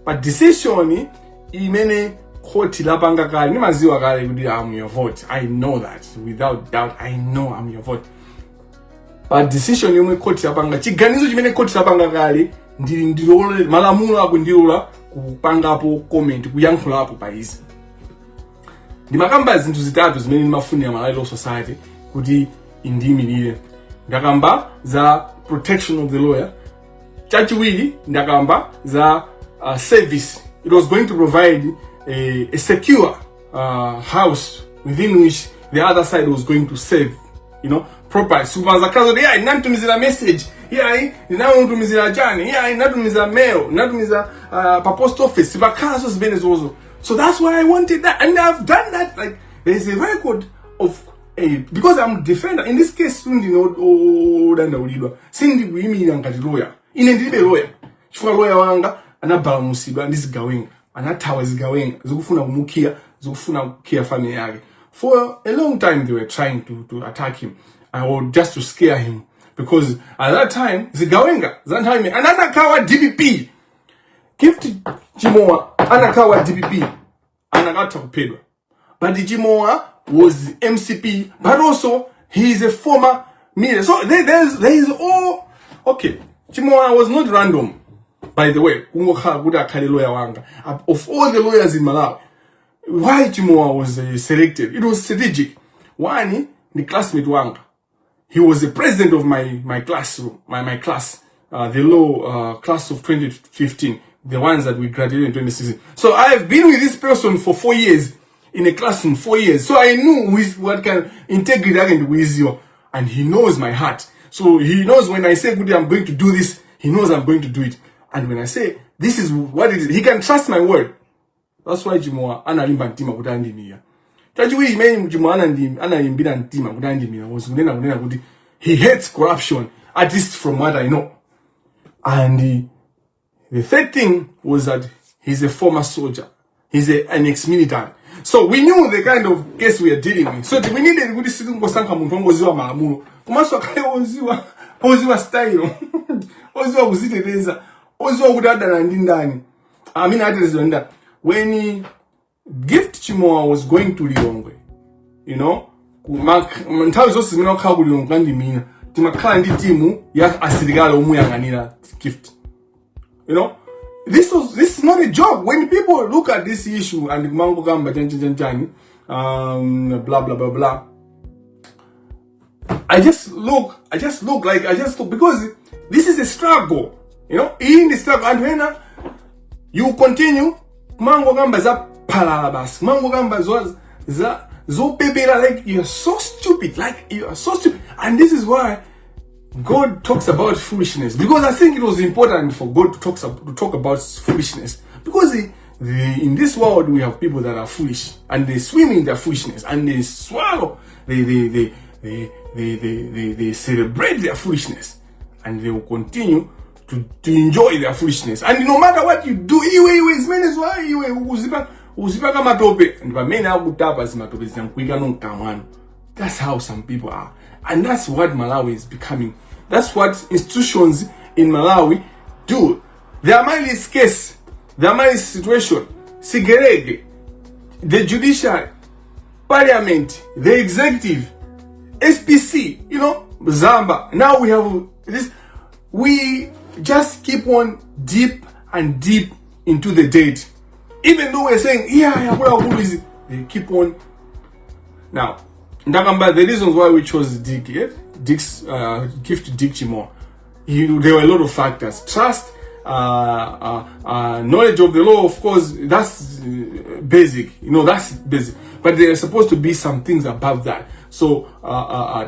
Speaker 2: But decision imene court labanga kali ni maziwa kali kuti I'm your vote. I know that without doubt. I know I'm your vote. But decision yomwe court labanga chiganizo chimene court labanga kali ndilole malamulo akundiula kupangapo comment kuyankhulapo pa izi. Ndimakamba zinthu zitatu zimene ndimafuna Malawi Society kuti indiyimirire. Ndakamba za protection of the lawyer. Chachiwiri ndakamba za service. It was going to provide a secure house within which the other side was going to save, you know, properly. Subanza kazo yeah, inatumizira message. Yeah, inatumizira jani. Yeah, inatumizira mail. Inatumizira pa post office. Bakazo zibenezozo. So that's why I wanted that, and I've done that. Like there's a record of because I'm defender in this case. Sundi no danda ulidwa. Sindi kuimira ngati lawyer. Ine ndibe lawyer. Chifukwa lawyer wanga anabala musiba ndisigawenga. Anatawa zigawenga. Zikufuna kumukia, zikufuna kukia family yake. For a long time they were trying to attack him. Or just to scare him. Because at that time, zigawenga, that time anakawa DPP. Gift Jimoa anakawa DPP. Anagata kupedwa. But Jimoa was MCP, but also he is a former minister. So there is all okay. Jimoa was not random, by the way. Of all the lawyers in Malawi, why Jimoa was selected? It was strategic. One, the classmate Wanga. He was the president of my classroom, my class, the law class of 2015, the ones that we graduated in 2016. So I have been with this person for 4 years. In a classroom, 4 years. So I knew what kind of integrity I can do with you. And he knows my heart. So he knows when I say, good, I'm going to do this, he knows I'm going to do it. And when I say, this is what it is, he can trust my word. That's why Jimoa, analimba ntima kutandimia. Tajuwi imeni Jimoa analimbira ntima kutandimia. Was unena kuti, he hates corruption, at least from what I know. And the third thing was that he's a former soldier. He's an ex-military. So we knew the kind of case we are dealing with. So we needed to sit down and ngoziwa malamulo. Kumaso akale oziwa style. Oziwa kuziteleza. Oziwa kudada na ndindani. I mean when Gift Chimoa was going to Lilongwe, you know, nthawi zonse zimene wakhala kuli nkandimina timakhala ndi timu ya asilikali omuyang'anira gift. You know, this is not a joke. When people look at this issue and mango gamba blah blah blah blah, I just look because this is a struggle. You know, in the struggle, and when you continue, mango gamba za palabas, mango gamba zo pepera, like you're so stupid, and this is why God talks about foolishness, because I think it was important for God to talk about foolishness, because in this world we have people that are foolish and they swim in their foolishness and they swallow, they celebrate their foolishness and they will continue to enjoy their foolishness. And no matter what you do, that's how some people are, and that's what Malawi is becoming. That's what institutions in Malawi do. The Amali's case, the Amali's situation, Sigerege, the judiciary, parliament, the executive, SPC, you know, Zamba. Now we have this. We just keep on deep and deep into the date. Even though we're saying, they keep on. Now, Ndakamba, the reasons why we chose Dick, Dick's gift to Dick Chimo, there were a lot of factors. Trust, knowledge of the law, of course, that's basic. You know, that's basic. But there are supposed to be some things above that. So,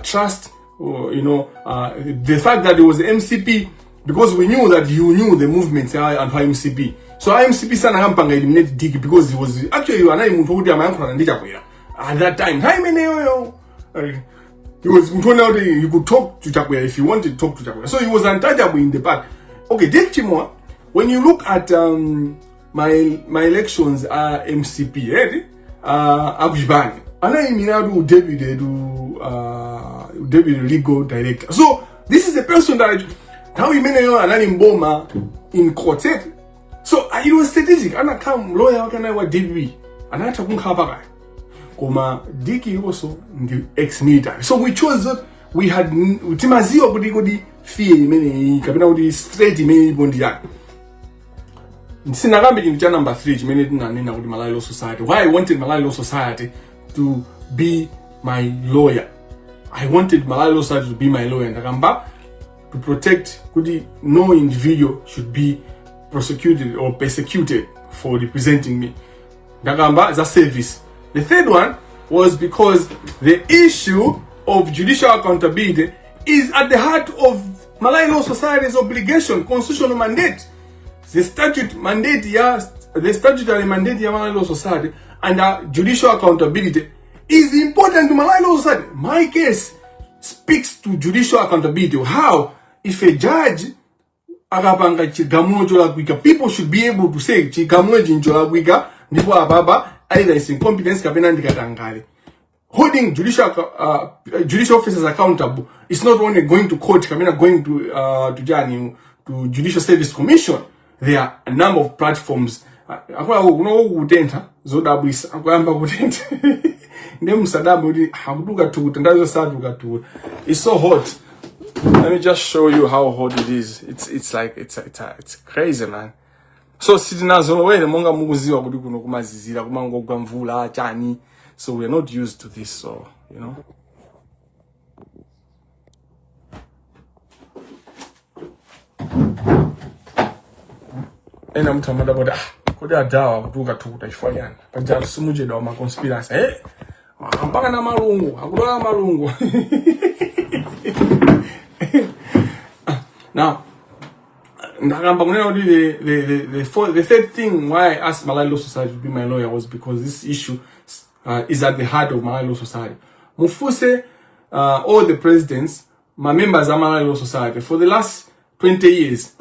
Speaker 2: trust, you know, the fact that there was MCP, because we knew that you knew the movements and MCP. So MCP sana hampanga eliminate Dick because he was actually at that time. He was he could talk to Chakwera if he wanted to talk to Chakwera. So he was untouchable in the past. Okay, Dick Chimoa, when you look at my elections MCP, Abujbani, and I mean deputy legal director. So this is a person that how he made an Boma in court. So it was strategic. And I come lawyer can I what did we? And I took Kabaga. Koma Diki also the ex-military. So we chose that we had Timazio Budigodi Fee many Kabinodi straight many Bondia. Sinagambi in number 3, minute with Malay Law Society. Why I wanted Malay Law Society to be my lawyer. I wanted Malay Law Society to be my lawyer. Ndagamba to protect no individual should be prosecuted or persecuted for representing me. Ndagamba is a service. The third one was because the issue of judicial accountability is at the heart of Malay Law Society's obligation, constitutional mandate. The statutory mandate Malay Law Society and judicial accountability is important to Malay Law Society. My case speaks to judicial accountability. How? If a judge people should be able to say either is incompetence holding judicial officers accountable is not only going to court, going to Judicial Service Commission. There are a number of platforms. It's so hot. Let me just show you how hot it is. It's crazy, man. So so we're not used to this, so you know. And I'm talking about conspiracy. Now, the third thing why I asked Malay Law Society to be my lawyer was because this issue is at the heart of Malay Law Society. Mufuse, all the presidents, my members are Malay Law Society. For the last 20 years,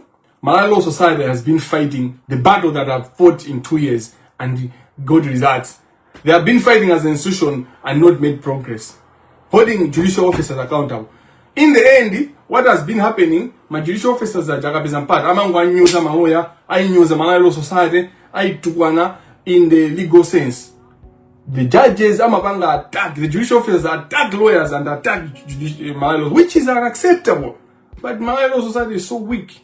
Speaker 2: Malay Law Society has been fighting the battle that I've fought in 2 years and got results. They have been fighting as an institution and not made progress, holding judicial officers accountable. In the end, what has been happening, my judicial officers are Jagabizampat. Amangwa nyuza mahoya, I nyuza Malay Law Society, I tukwana in the legal sense. the judges amapanga attack, the judicial officers attack lawyers and attack Malawi laws, which is unacceptable. But Malawi law society is so weak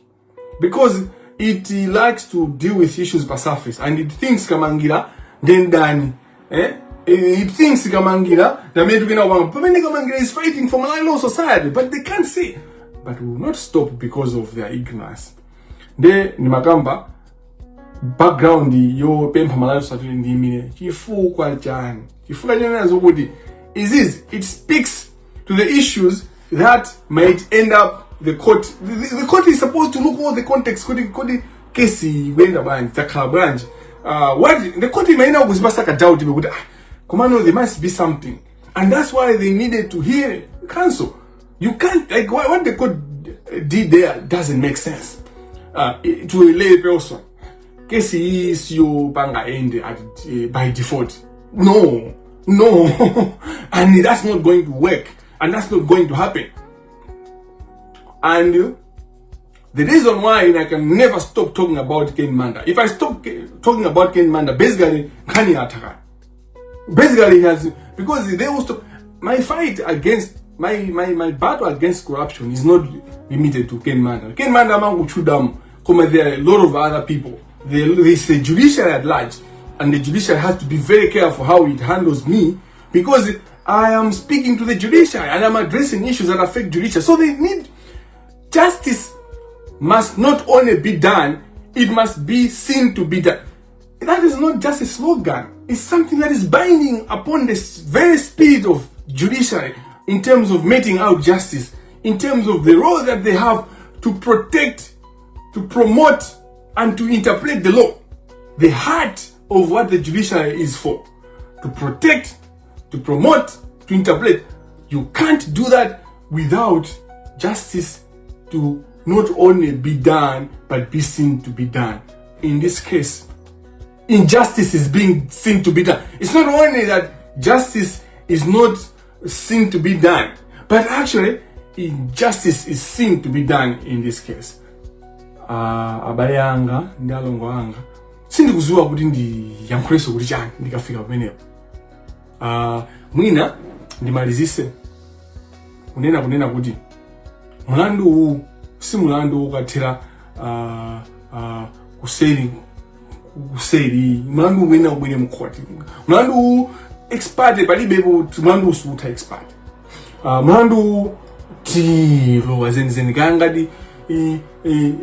Speaker 2: because it likes to deal with issues by surface, and it thinks Kamangira then Dani. It thinks Kamangira that maybe Kamangira is fighting for Malawi law society, but they can't see. But we will not stop because of their ignorance. De ni makamba background yo pempa Malawi society ndimine chifukwa chani nazokuti is it speaks to the issues that might end up the court. The court is supposed to look all the context. Kodi kesi wenda banje takhala branch. What the court may now kuzibasaka doubt because Komano, there must be something, and that's why they needed to hear counsel. You can't, like, what the court did there doesn't make sense to a lay person. Kesi is you banga end by default. No, and that's not going to work, and that's not going to happen. And the reason why I can never stop talking about Ken Manda. If I stop talking about Ken Manda, basically, Kani Ataka. Basically, because they also, my fight against, my battle against corruption is not limited to Ken Manda. Ken Manda, there are a lot of other people. There's the judiciary at large, and the judiciary has to be very careful how it handles me, because I am speaking to the judiciary and I'm addressing issues that affect judiciary. So they need justice must not only be done, it must be seen to be done. That is not just a slogan. It's something that is binding upon the very spirit of judiciary in terms of meting out justice, in terms of the role that they have to protect, to promote, and to interpret the law. The heart of what the judiciary is for. To protect, to promote, to interpret. You can't do that without justice to not only be done, but be seen to be done. In this case, injustice is being seen to be done. It's not only that justice is not seen to be done, but actually injustice is seen to be done in this case. Abale yanga ndalongo wanga sindi kuzuwa kuti ndi yankhuleso kuti chani ndikafika pamenepo. Mwina ndimalizise kunena kuti mulandu huu si mulandu ukathera kuseri mulandu wina ubwere mkhoti. Mulandu huu expert palibe kuti mulandu usuta expert. Mulandu tilo wazenizeni kangadi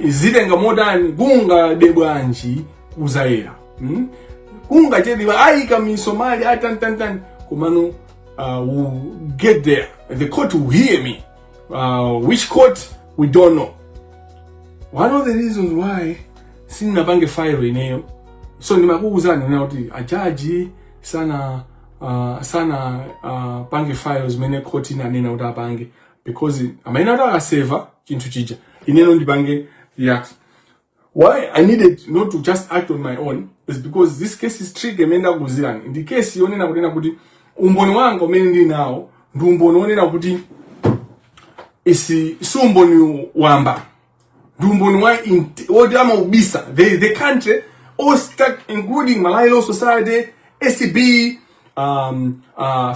Speaker 2: zitenga modani gunga debwanji kuzaera. Gunga chediwa aika mi Somali tan kumanu will get there. The court will hear me. Which court we don't know. One of the reasons why sina pange file ineyo, so nimakuuzana na kuti ajaji sana pange files mene court inanena kuti apange, because amaina ta save chintu chija ineno ndipange react. Why I needed not to just act on my own is because this case is tricky emenda kuzirani. In the case yonena kunena kuti umboni wanga umene ndi nawo ndi umboni onena kuti isi sumboni wamba ndumboni wa odama ubisa the country all stuck, including Malawi Law Society, SCB,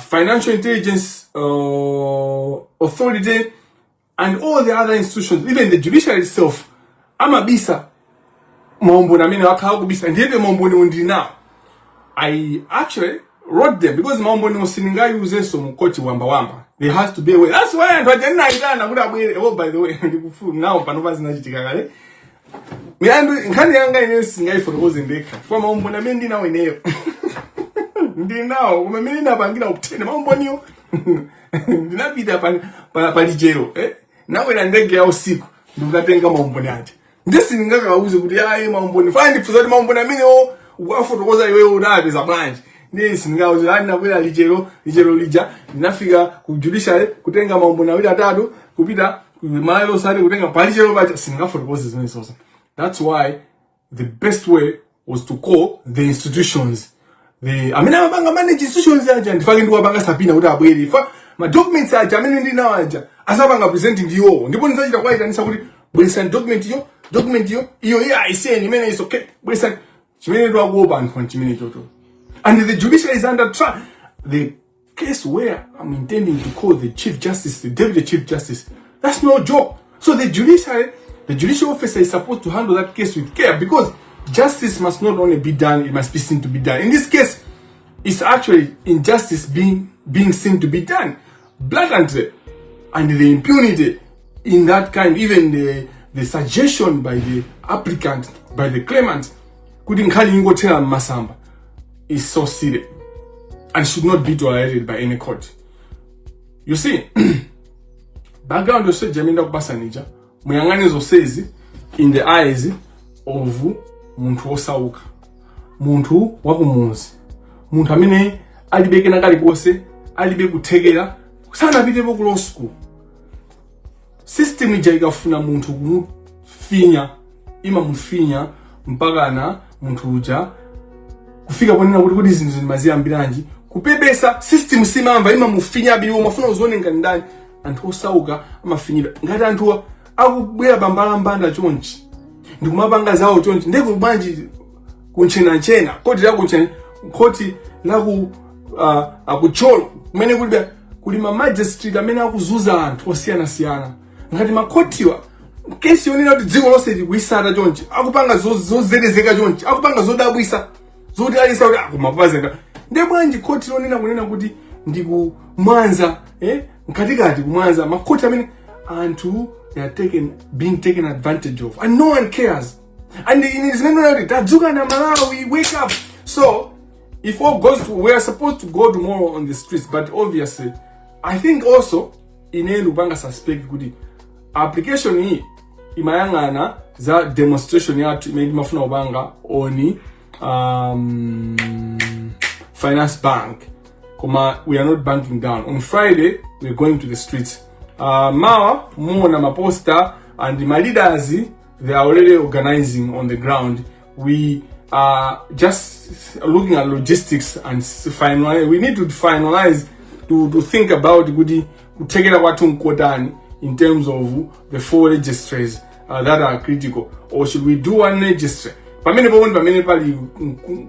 Speaker 2: Financial Intelligence Authority, and all the other institutions, even the judiciary itself. Amabisa maomboni amene wakhala kubisa ndiye maomboni undi now. I actually wrote them because maomboni osininga use so mukoti wamba. They has to be aware. That's why I didn't know. Oh, by the way, now panova zinachitika kale. Milandu nkani yanga ine singai for those in deka. For maomboni amendi nawo ineyo. Ndi nawo umemeni napangira obtain maomboni yo. Ndinapita pa lijero, nawe na ndege ya usiku ndikatenga maomboni aje. Ndisi ngakauze kuti ayi maomboni fandi fuzati maomboni amene wafotokoza iwe unapeza bwanji. Ndisi ngauze nakwera lijero lija ndinafika ku judiciary kutenga maomboni awiri atatu kupita ku Malawi Law Society kutenga palijero bacha singafotokoza zimene zonse. That's why the best way was to call the institutions. Amene amabanga manage institutions aja ndifake ndiwapanga sapina kuti abwere ifa ma documents aja amene ndi nawo aja asapanga present ndiwo ndipo ndizachita kwaitanisa kuti bwesa document iyo iya iseni imene is okay bwesa chimene ndwakuopa anthu chimene choto And the judiciary is under trial. The case where I'm intending to call the Chief Justice, the Deputy Chief Justice, that's no joke. So the judicial officer is supposed to handle that case with care, because justice must not only be done, it must be seen to be done. In this case, it's actually injustice being seen to be done blatantly. And the impunity in that kind, even the suggestion by the applicant, by the claimant, couldn't tell Masamba, is so silly and should not be tolerated by any court. You see, background of Jaminda Basanija, Muyanganizo says in the eyes of muntu osauka, muntu wakumunzi, muntu amene alibeke nakali kose, alibe kutegera, sana bidebo ku law school. System ija ikafuna muntu kumufinya, ima mufinya mpaka na muntu uja kufika ponena kuti zinthu zimaziyambiranji kupepesa system simamva, ima mufinya biwo mafuna uzonenga ndani anthu osauka amafinyira ngati anthu akubwera bambala mbanda chonchi ndikumapanga zawo chonchi ndeko banji kunchena koti la kunchena koti la akucholo kumene kuli ma magistrate amene akuzuza anthu osiyana ngati makotiwa kesi yonena kuti dziko lonse likuisata chonchi akupanga zozedezeka chonchi akupanga zodabwisa zoti alisa kuti akumapazeka nde bwanji koti lonena kunena kuti ndikumwanza mkatikati kumwanza makoti amene anthu they are being taken advantage of, and no one cares. And in his memory, Tadzuka na Malawi, wake up. So, if all goes to, we are supposed to go tomorrow on the streets, but obviously, I think also, in Lubanga suspect good application hii imayangana za demonstration yatu imedi mafuna ubanga oni finance bank. Kuma, we are not banking down. On Friday, we are going to the streets. Mawa, Mona Maposta, and my leaders, they are already organizing on the ground. We are just looking at logistics and finalize. We need to finalize to think about Gudi take it about in terms of the 4 registries that are critical. Or should we do 1 registry? Pamene pali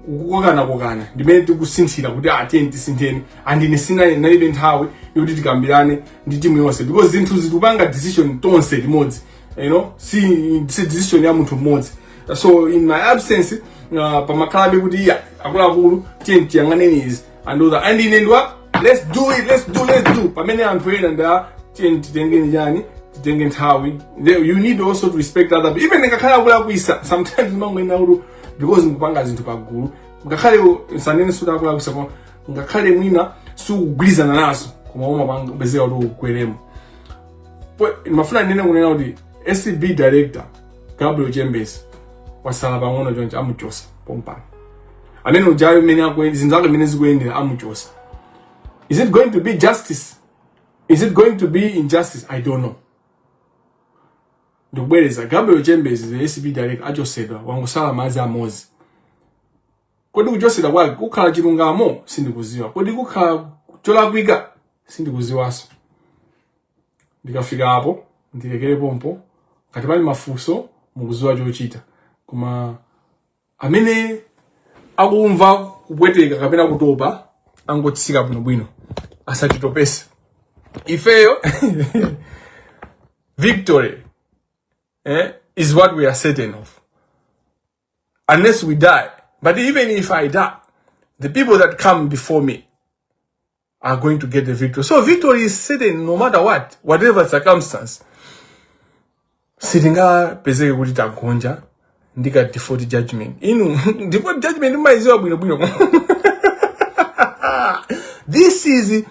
Speaker 2: kukokana ndimene tikusinthira kuti atenti sintheni and inesina nalibe nthawi yoti tikambirane ndi timu yonse because zinthu zikupanga decision tonse limodzi, you know, si decision ya munthu mmodzi. So in my absence pamakalabe kuti akuluakulu tenti yanganenizi and all that, and inendwa let's do pamene anthu ena nda tenti tengeni jani tenge nthawi. You need also to respect other people. Even ngakhala akulakwisa sometimes mangwena ulu because ngupanga zinthu pagulu ngakhale sanene suda akulakwisa kwa ngakhale mwina sugwilizana naso koma uma bezeka kuti ukweremo. Mafuna nene kunena kuti SCB director Gabriel Jembezi wasala pang'ono chonchi amuchosa pompano amene ujayo mmene akuyenda zinthu zake mmene zikuyendera amuchosa. Is it going to be justice? Is it going to be injustice? I don't know. Ndikubwereza Gabriel Jembezi the SCB director achosedwa wangosala mazi amozi. Kodi kuchosedwa kwake kukhala Chilungamo sindikuziwa, kodi kukhala cholakwika sindikuziwaso. Ndikafika hapo ndilekere pompo ngati pali mafunso mukuziwa chochita koma amene akumva kupweteka kapena kutopa angotsika bwinobwino asatitopese ifeyo. Victory is what we are certain of unless we die. But even if I die, the people that come before me are going to get the victory. So victory is certain no matter what, whatever circumstance. Sitinga pezeke kuti tagonja ndika default judgment. Inu default judgment maiziwa bwino. This is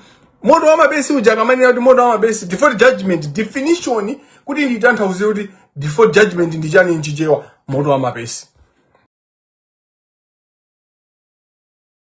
Speaker 2: modo wa mabesi ujagamani ya modo wa mabesi default judgment definition kuti nditantha uzi kuti default judgment ndijani nchijewa modo wa mabesi.